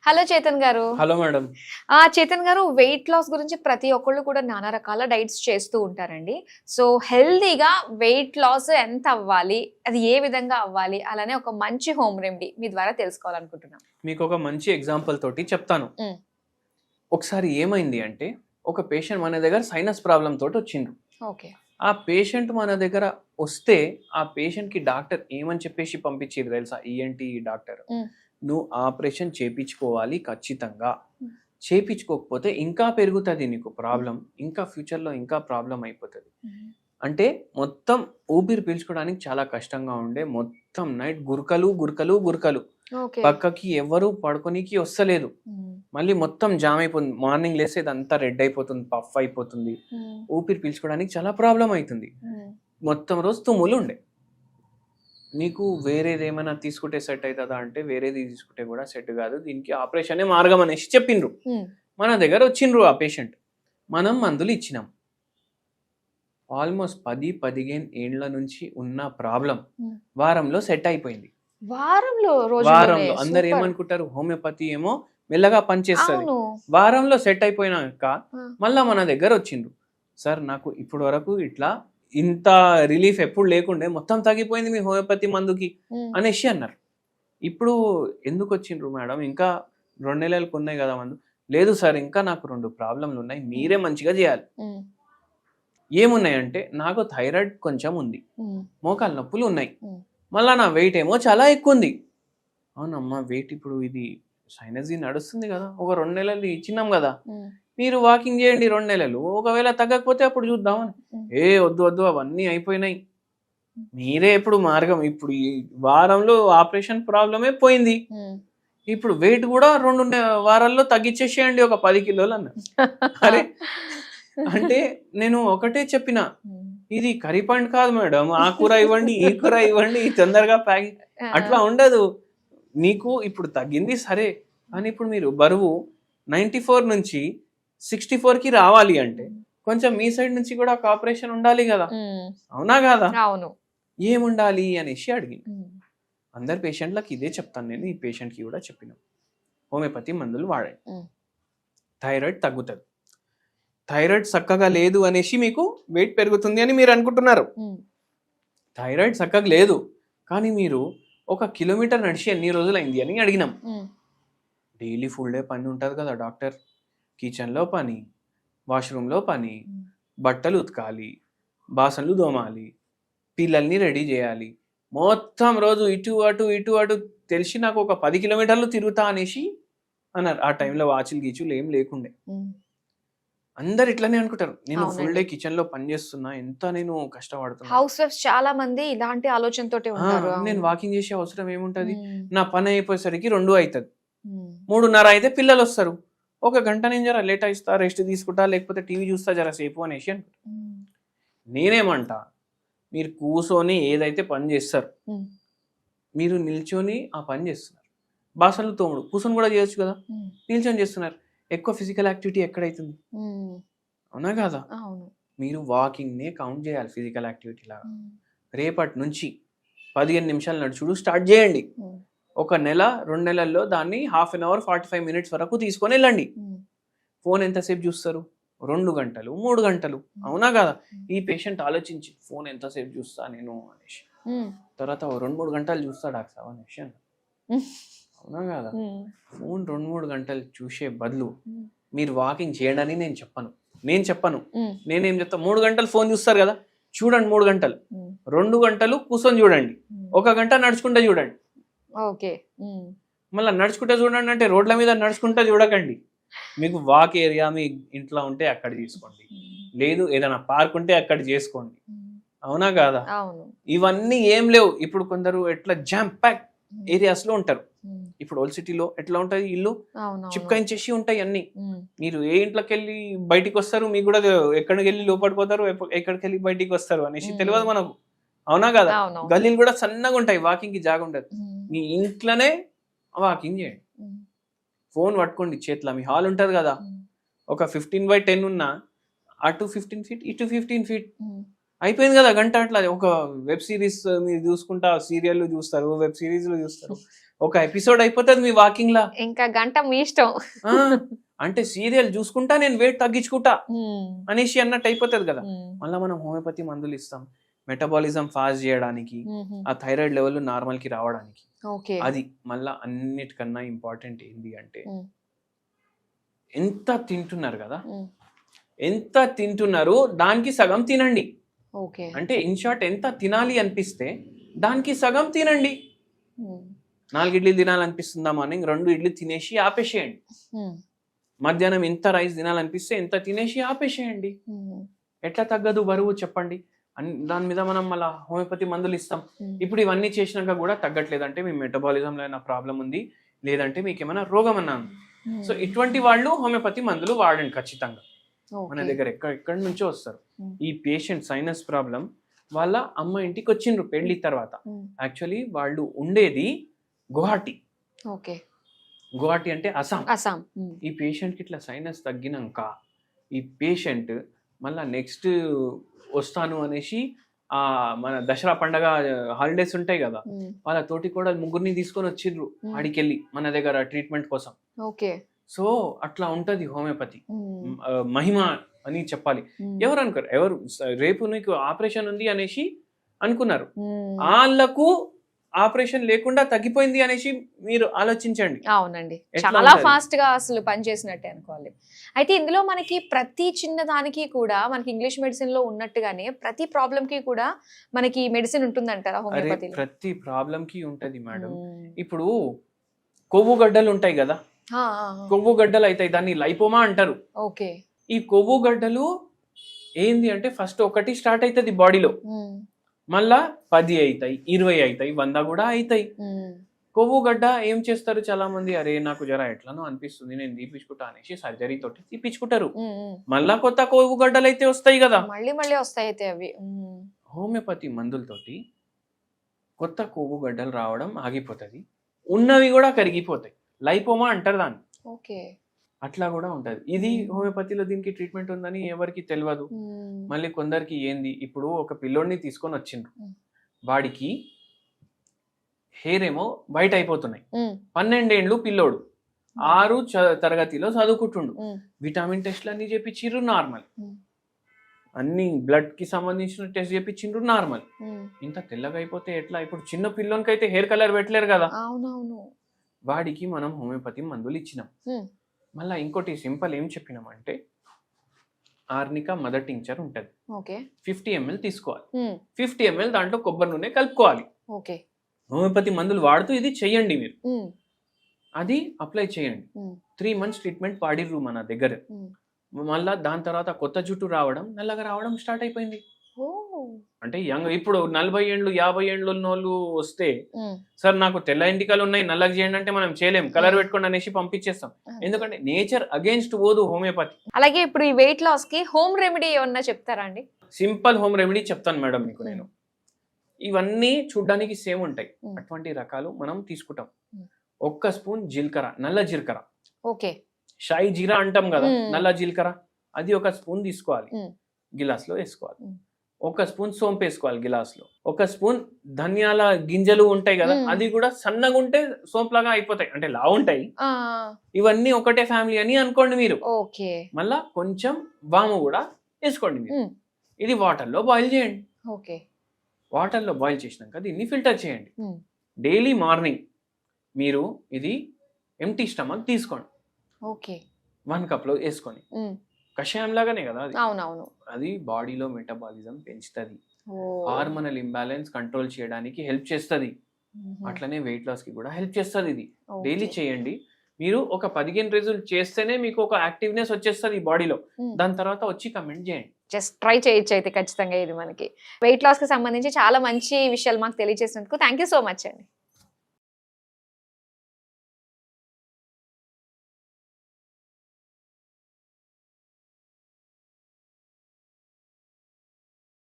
Hello Chetan గారు. Hello madam. Chetan గారు, weight loss గురించి ప్రతి ఒక్కళ్ళు కూడా నానా రకాల డైట్స్ చేస్తూ ఉంటారండి. సో హెల్తీగా వెయిట్ లాస్ ఎంత అవ్వాలి? అది ఏ విధంగా అవ్వాలి? అలానే ఒక మంచి హోమ్ రెమెడీ మీ ద్వారా తెలుసుకోవాలనుకుంటున్నాం. మీకు ఒక మంచి ఎగ్జాంపుల్ తోటి చెప్తాను. ఒకసారి ఏమైంది అంటే ఒక పేషెంట్ మన దగ్గర సైనస్ ప్రాబ్లం తోటి వచ్చిండ్రు. ఓకే. ఆ పేషెంట్ మన దగ్గర వస్తే ఆ పేషెంట్ కి డాక్టర్ ఏమని చెప్పేసి పంపించారు తెలుసా? ఈఎన్టీ డాక్టర్, నువ్వు ఆపరేషన్ చేపించుకోవాలి ఖచ్చితంగా, చేపించుకోకపోతే ఇంకా పెరుగుతుంది నీకు ప్రాబ్లం, ఇంకా ఫ్యూచర్లో ఇంకా ప్రాబ్లం అయిపోతుంది. అంటే మొత్తం ఊపిరి పీల్చుకోవడానికి చాలా కష్టంగా ఉండే, మొత్తం నైట్ గురకలు గురకలు గురకలు, పక్కకి ఎవరు పడుకోనికి వస్తలేదు, మళ్ళీ మొత్తం జామ్ అయిపోతుంది, మార్నింగ్ లేస్తే ఇదంతా రెడ్ అయిపోతుంది, పఫ్ అయిపోతుంది, ఊపిరి పీల్చుకోవడానికి చాలా ప్రాబ్లం అవుతుంది, మొత్తం రోజు తుమ్ములు ఉండే. మీకు వేరేది ఏమైనా తీసుకుంటే సెట్ అవుతుందా అంటే వేరేది తీసుకుంటే కూడా సెట్ కాదు, దీనికి ఆపరేషనే మార్గం అనేసి చెప్పిండ్రు. మన దగ్గర వచ్చిండ్రు ఆ పేషెంట్, మనం మందులు ఇచ్చినాం. ఆల్మోస్ట్ 10-15 ఏళ్ల నుంచి ఉన్న ప్రాబ్లం వారంలో సెట్ అయిపోయింది. వారంలో అందరు ఏమనుకుంటారు, హోమియోపతి ఏమో మెల్లగా పనిచేస్తుంది, వారంలో సెట్ అయిపోయినాక మళ్ళా మన దగ్గర వచ్చిండ్రు. సార్ నాకు ఇప్పటి వరకు ఇట్లా ఇంత రిలీఫ్ ఎప్పుడు లేకుండే, మొత్తం తగ్గిపోయింది మీ హోమియోపతి మందుకి అనేసి అన్నారు. ఇప్పుడు ఎందుకు వచ్చిండ్రు మేడం, ఇంకా 2 నెలలకు ఉన్నాయి కదా మందు? లేదు సార్, ఇంకా నాకు 2 ప్రాబ్లంలు ఉన్నాయి, మీరే మంచిగా చేయాలి. ఏమున్నాయంటే నాకు థైరాయిడ్ కొంచెం ఉంది, మోకాలు నొప్పులు ఉన్నాయి, మళ్ళా నా వెయిట్ ఏమో చాలా ఎక్కువ ఉంది. అవునమ్మా, వెయిట్ ఇప్పుడు ఇది సైనస్ నడుస్తుంది కదా, ఒక 2 నెలలు ఇచ్చినాం కదా, మీరు వాకింగ్ చేయండి 2 నెలలు, ఒకవేళ తగ్గకపోతే అప్పుడు చూద్దామని. వద్దు వద్దు, అవన్నీ అయిపోయినాయి, మీరే ఇప్పుడు మార్గం, ఇప్పుడు ఈ వారంలో ఆపరేషన్ ప్రాబ్లమే పోయింది, ఇప్పుడు వెయిట్ కూడా 2 వారాల్లో తగ్గించేసేయండి ఒక 10 కిలోలు అన్న. అరే అంటే నేను ఒకటే చెప్పిన, ఇది కర్రీ పాయింట్ కాదు మేడం, ఆ కూర ఇవ్వండి, ఈ కూర ఇవ్వండి, తొందరగా ప్యాకింగ్ అట్లా ఉండదు. నీకు ఇప్పుడు తగ్గింది సరే, కానీ ఇప్పుడు మీరు బరువు 94 నుంచి 64కి రావాలి అంటే కొంచెం మీ సైడ్ నుంచి కూడా ఒక ఆపరేషన్ ఉండాలి కదా, అవునా కాదా? అవును. ఏముండాలి అనేసి అడిగింది. అందరు పేషెంట్లకు ఇదే చెప్తాను నేను, ఈ పేషెంట్కి కూడా చెప్పిన, హోమియోపతి మందులు వాడండి, థైరాయిడ్ తగ్గుతుంది. థైరాయిడ్ చక్కగా లేదు అనేసి మీకు వెయిట్ పెరుగుతుంది అని మీరు అనుకుంటున్నారు. థైరాయిడ్ చక్కగా లేదు, కానీ మీరు 1 కిలోమీటర్ నడిచి ఎన్ని రోజులైంది అని అడిగినాం. డైలీ ఫుల్ డే పని ఉంటుంది కదా డాక్టర్, కిచెన్లో పని, వాష్రూమ్లో పని, బట్టలు ఉతకాలి, బాసనలు దోమాలి, పిల్లల్ని రెడీ చేయాలి, మొత్తం రోజు ఇటు అటు ఇటు అటు తెలిసి నాకు 10 కిలోమీటర్లు తిరుగుతా అనేసి అన్నారు. ఆ టైంలో వాచులు గీచులు ఏం లేకుండే. అందరు ఇట్లానే అనుకుంటారు, నేను ఫుల్ డే కిచెన్ లో పని చేస్తున్నా, ఎంత నేను కష్టపడుతున్నా. హౌస్ వైఫ్స్ చాలా మంది ఇలాంటి ఆలోచనతోటే ఉంటారు. నేను వాకింగ్ చేసే అవసరం ఏముంటది, నా పని అయిపోయేసరికి 2 అవుతుంది, 3:30 అయితే పిల్లలు వస్తారు, 1 గంట నేను జర లేట్ అయిస్తా, రెస్ట్ తీసుకుంటా, లేకపోతే టీవీ చూస్తా జర సేపు అనేసి అనుకుంటా. నేనేమంటా, మీరు కూర్చొని ఏదైతే పని చేస్తారు, మీరు నిల్చొని ఆ పని చేస్తున్నారు, బాసనలు తోముడు కూర్చొని కూడా చేయొచ్చు కదా, నిల్చొని చేస్తున్నారు, ఎక్కువ ఫిజికల్ యాక్టివిటీ ఎక్కడైతుంది, అవునా కాదా? మీరు వాకింగ్ నే కౌంట్ చేయాలి ఫిజికల్ యాక్టివిటీ లాగా. రేపటి నుంచి 15 నిమిషాలు నడుచుడు స్టార్ట్ చేయండి. 1 నెల 2 నెలల్లో దాన్ని ½ గంట 45 మినిట్స్ వరకు తీసుకొని వెళ్ళండి. ఫోన్ ఎంతసేపు చూస్తారు? 2 గంటలు 3 గంటలు, అవునా కదా? ఈ పేషెంట్ ఆలోచించి ఫోన్ ఎంతసేపు చూస్తా నేను అనేసి, తర్వాత 2-3 గంటలు చూస్తా డాక్టర్ అనేసి, అవునా కదా? ఫోన్ 2-3 గంటలు చూసే బదులు మీరు వాకింగ్ చేయడని నేను చెప్పను. నేనేం చెప్తా, 3 గంటలు ఫోన్ చూస్తారు కదా, చూడండి 3 గంటలు, 2 గంటలు కూర్చొని చూడండి, 1 గంట నడుచుకుంటే చూడండి. మళ్ళీ నడుచుకుంటే చూడండి అంటే రోడ్ల మీద నడుచుకుంటే చూడకండి, మీకు వాక్ ఏరియా మీ ఇంట్లో ఉంటే అక్కడ తీసుకోండి, లేదు ఏదైనా పార్క్ ఉంటే అక్కడ చేసుకోండి, అవునా కాదా? ఇవన్నీ ఏం లేవు. ఇప్పుడు కొందరు ఎట్లా జామ్ ప్యాక్ ఏరియాస్ లో ఉంటారు, ఇప్పుడు ఓల్డ్ సిటీలో ఎట్లా ఉంటుంది, ఇల్లు చిప్కాయించేసి ఉంటాయి అన్ని, మీరు ఏ ఇంట్లోకి వెళ్ళి బయటికి వస్తారు, మీకు కూడా ఎక్కడికి వెళ్ళి లోపడిపోతారు, ఎక్కడికి వెళ్ళి బయటికి వస్తారు అనేసి తెలియదు మనకు, అవునా కదా? గల్లీలు కూడా సన్నగా ఉంటాయి, వాకింగ్ కి జాగా ఉండదు, మీ ఇంట్లోనే వాకింగ్ చేయండి. ఫోన్ పట్టుకోండి చేతిలో, మీ హాల్ ఉంటుంది కదా, ఒక 15/10 ఉన్నా, అటు 15 ఫీట్ ఇటు 15 ఫీట్, అయిపోయింది కదా గంట. అట్లా ఒక వెబ్ సిరీస్ మీరు చూసుకుంటా, సీరియల్ చూస్తారు, వెబ్ సిరీస్లు చూస్తారు, ఒక ఎపిసోడ్ అయిపోతుంది మీ వాకింగ్ లా. ఇంకా గంట మీ ఇష్టం. ఆ, అంటే సీరియల్ చూసుకుంటా నేను వెయిట్ తగ్గించుకుంటా అనేసి అన్నట్టు అయిపోతుంది కదా. మళ్ళీ మనం హోమియోపతి మందులు ఇస్తాం మెటబాలిజం ఫాస్ట్ చేయడానికి, ఆ థైరాయిడ్ లెవెల్ నార్మల్ కి రావడానికి. ఓకే. అది మళ్ళా అన్నిటికన్నా ఇంపార్టెంట్ ఏంది అంటే ఎంత తింటున్నారు కదా, ఎంత తింటున్నారు దానికి సగం తినండి. ఓకే. అంటే ఇన్ షార్ట్ ఎంత తినాలి అనిపిస్తే దానికి సగం తినండి. 4 ఇడ్లీలు తినాలనిపిస్తుందా మార్నింగ్, 2 ఇడ్లీ తినేసి ఆపేసేయండి. మధ్యాహ్నం ఎంత రైస్ తినాలనిపిస్తే ఎంత తినేసి ఆపేసేయండి. ఎట్లా తగ్గదు బరువు చెప్పండి. దాని మీద మనం మళ్ళీ హోమియోపతి మందులు ఇస్తాం. ఇప్పుడు ఇవన్నీ చేసినాక కూడా తగ్గట్లేదు అంటే మీ మెటబాలిజంలో ఏమైనా ప్రాబ్లం ఉంది, లేదంటే మీకు ఏమైనా రోగం అన్నాను. సో ఇటువంటి వాళ్ళు హోమియోపతి మందులు వాడండి ఖచ్చితంగా. మన దగ్గర ఎక్కడి నుంచో వస్తారు. ఈ పేషెంట్ సైనస్ ప్రాబ్లం వాళ్ళ అమ్మ ఇంటికి వచ్చిండ్రు పెళ్లి తర్వాత. యాక్చువల్లీ వాళ్ళు ఉండేది గువాహటి. ఓకే. గువాహటి అంటే అస్సాం. అస్సాం. ఈ పేషెంట్ కి ఇట్లా సైనస్ తగ్గినాక ఈ పేషెంట్ మళ్ళా నెక్స్ట్ వస్తాను అనేసి ఆ మన దసరా పండగ హాలిడేస్ ఉంటాయి కదా, వాళ్ళ తోటి కూడా ముగ్గురిని తీసుకొని వచ్చిండ్రు ఆడికెళ్ళి మన దగ్గర ట్రీట్మెంట్ కోసం. ఓకే. సో అట్లా ఉంటది హోమియోపతి మహిమ అని చెప్పాలి. ఎవరు అనుకోరు, ఎవరు రేపు నీకు ఆపరేషన్ ఉంది అనేసి అనుకున్నారు, వాళ్ళకు ఆపరేషన్ లేకుండా తగ్గిపోయింది అనేసి మీరు ఆలోచించండి. అవునండి, చాలా ఫాస్ట్ గా అసలు పనిచేసినట్టే అనుకోవాలి. అయితే ఇందులో మనకి ప్రతి చిన్న దానికి కూడా మనకి ఇంగ్లీష్ మెడిసిన్ లో ఉన్నట్టుగానే ప్రతి ప్రాబ్లం కి కూడా మనకి మెడిసిన్ ఉంటుందంటారా హోమియోపతిలో? ప్రతి ప్రాబ్లం కి ఉంటది మేడం. ఇప్పుడు కొవ్వు గడ్డలు ఉంటాయి కదా, కొవ్వు గడ్డలు అవుతాయి, దాన్ని లైపోమా అంటారు. ఓకే. ఈ కొవ్వు గడ్డలు ఏంది అంటే ఫస్ట్ ఒకటి స్టార్ట్ అవుతుంది బాడీలో, మళ్ళా 10 అవుతాయి, 20 అవుతాయి, 100 కూడా అవుతాయి. కొవ్వు గడ్డ ఏం చేస్తారు చాలా మంది, అరే నాకు జర ఎట్లానో అనిపిస్తుంది నేను తీపించుకుంటా అనేసి సర్జరీ తోటి తీపించుకుంటారు. మళ్ళా కొత్త కొవ్వు గడ్డలు అయితే వస్తాయి కదా, మళ్ళీ మళ్ళీ వస్తాయి అయితే అవి. హోమియోపతి మందులతోటి కొత్త కొవ్వు గడ్డలు రావడం ఆగిపోతుంది, ఉన్నవి కూడా కరిగిపోతాయి. లైపోమా అంటారు దాన్ని. ఓకే. అట్లా కూడా ఉంటది. ఇది హోమియోపతిలో దీనికి ట్రీట్మెంట్ ఉందని ఎవరికి తెలియదు. మళ్ళీ కొందరికి ఏంది, ఇప్పుడు ఒక పిల్లోడిని తీసుకొని వచ్చిండ్రు, వాడికి హెయిర్ ఏమో వైట్ అయిపోతున్నాయి, 12 ఏండ్లు పిల్లోడు, 6 తరగతిలో చదువుకుంటుండు, విటమిన్ టెస్ట్లు అన్ని చేపించిండ్రు నార్మల్, అన్ని బ్లడ్ కి సంబంధించిన టెస్ట్ చేపించిండ్రు నార్మల్. ఇంత తెల్లగా అయిపోతే ఎట్లా? ఇప్పుడు చిన్న పిల్లోనికి అయితే హెయిర్ కలర్ పెట్టలేరు కదా. అవునవును. వాడికి మనం హోమియోపతి మందులు ఇచ్చినాం. మళ్ళీ ఇంకోటి సింపుల్ ఏం చెప్పినామంటే ఆర్నికా మదర్ టింక్చర్ ఉంటుంది, 50 ml తీసుకోవాలి. 50 ml దాంట్లో కొబ్బరి నూనె కలుపుకోవాలి. హోమియోపతి మందులు వాడుతూ ఇది చెయ్యండి మీరు, అది అప్లై చేయండి. 3 months ట్రీట్మెంట్ వాడిర్రు మన దగ్గర. మళ్ళా దాని తర్వాత కొత్త జుట్టు రావడం, నల్లగా రావడం స్టార్ట్ అయిపోయింది. అంటే యంగ్ ఇప్పుడు 40 ఏండ్లు 50 ఏండ్లు ఉన్న వాళ్ళు వస్తే సార్ నాకు తెల్ల ఎంటికలు ఉన్నాయి నల్లగా చేయండి అంటే మనం చేయలేం, కలర్ పెట్టుకోండి అనేసి పంపించేస్తాం. ఎందుకంటే నేచర్ అగేన్స్ట్ పోదు హోమియోపతి. అలాగే ఇప్పుడు ఈ వెయిట్ లాస్ కి హోమ్ రెమెడీ ఏమన్నా చెప్తారా అండి? సింపుల్ హోమ్ రెమెడీ చెప్తాను మేడం మీకు నేను. ఇవన్నీ చూడ్డానికి సేమ్ ఉంటాయి, అటువంటి రకాలు మనం తీసుకుంటాం. 1 స్పూన్ జీలకర్ర, నల్ల జీలకర్ర, ఓకే, షాయి జీరా అంటాం కదా, నల్ల జీలకర్ర, అది 1 స్పూన్ తీసుకోవాలి, గిలాస్ లో వేసుకోవాలి. 1 స్పూన్ సోంపు వేసుకోవాలి గిలాస్ లో. 1 స్పూన్ ధనియాల గింజలు ఉంటాయి కదా, అది కూడా సన్నగా ఉంటే సోంపు లాగా అయిపోతాయి, అంటే లా ఉంటాయి. ఇవన్నీ ఒకటే ఫ్యామిలీ అని అనుకోండి మీరు. మళ్ళా కొంచెం వాము కూడా వేసుకోండి మీరు. ఇది వాటర్ లో బాయిల్ చేయండి. వాటర్ లో బాయిల్ చేసినాక దీన్ని ఫిల్టర్ చేయండి. డైలీ మార్నింగ్ మీరు ఇది ఎంటీ స్టమక్ తీసుకోండి. 1 cup లో వేసుకొని, కషాయం లాగానే కదా అది. అవునవును. అది బాడీలో మెటబాలిజం పెంచుతుంది, హార్మోనల్ ఇంబ్యాలెన్స్ కంట్రోల్ చేయడానికి హెల్ప్ చేస్తుంది, అట్లనే వెయిట్ లాస్ కి కూడా హెల్ప్ చేస్తుంది. ఇది డైలీ చేయండి మీరు. ఒక 15 రోజులు చేస్తేనే మీకు ఒక యాక్టివ్నెస్ వచ్చేస్తుంది బాడీలో. దాని తర్వాత వచ్చి కమెంట్ చేయండి. జస్ట్ ట్రై చేయొచ్చు అయితే ఖచ్చితంగా. ఇది మనకి వెయిట్ లాస్ కి సంబంధించి చాలా మంచి విషయాలు మాకు తెలియజేసినందుకు థ్యాంక్ యూ సో మచ్ అండి.